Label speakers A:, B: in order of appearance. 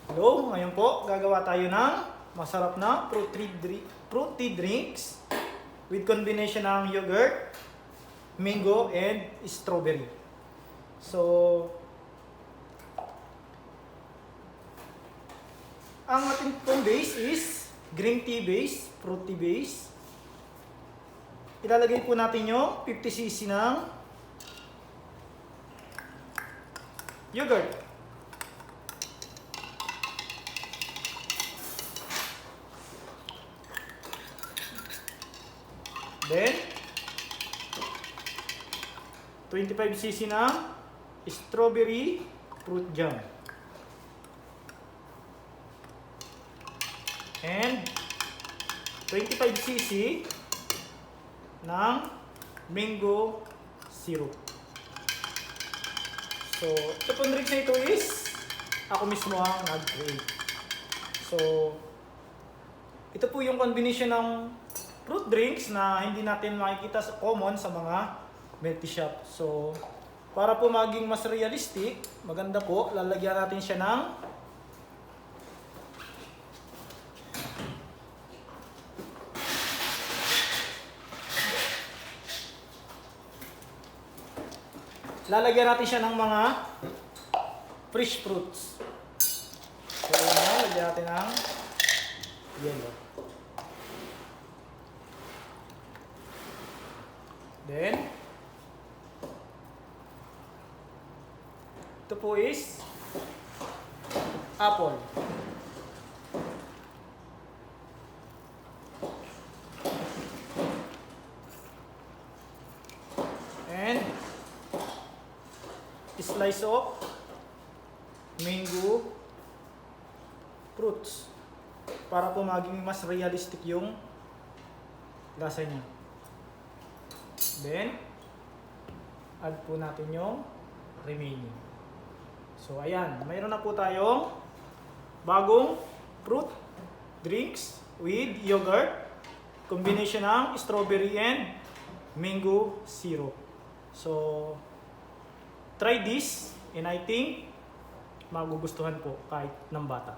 A: Hello, ngayon po gagawa tayo ng masarap na fruity drinks with combination ng yogurt, mango, and strawberry. So, ang ating pong base is green tea base, fruity base. Ilalagay po natin yung 50cc ng yogurt. Then, 25cc ng strawberry fruit jam. And 25cc ng mango syrup. So, ito pong drinks na ito is ako mismo ang nag-create. So, ito po yung combination ng fruit drinks na hindi natin makikita sa common sa mga milk tea shop. So, para po maging mas realistic, maganda po, lalagyan natin siya ng mga fresh fruits. So, lagyan natin ng yellow. Then, ito po is apple. And slice of mango fruits para po maging mas realistic yung lasa niya. Then, add po natin yung remaining. So, ayan. Mayroon na po tayong bagong fruit drinks with yogurt, combination ng strawberry and mango syrup. So, try this and I think magugustuhan po kahit ng bata.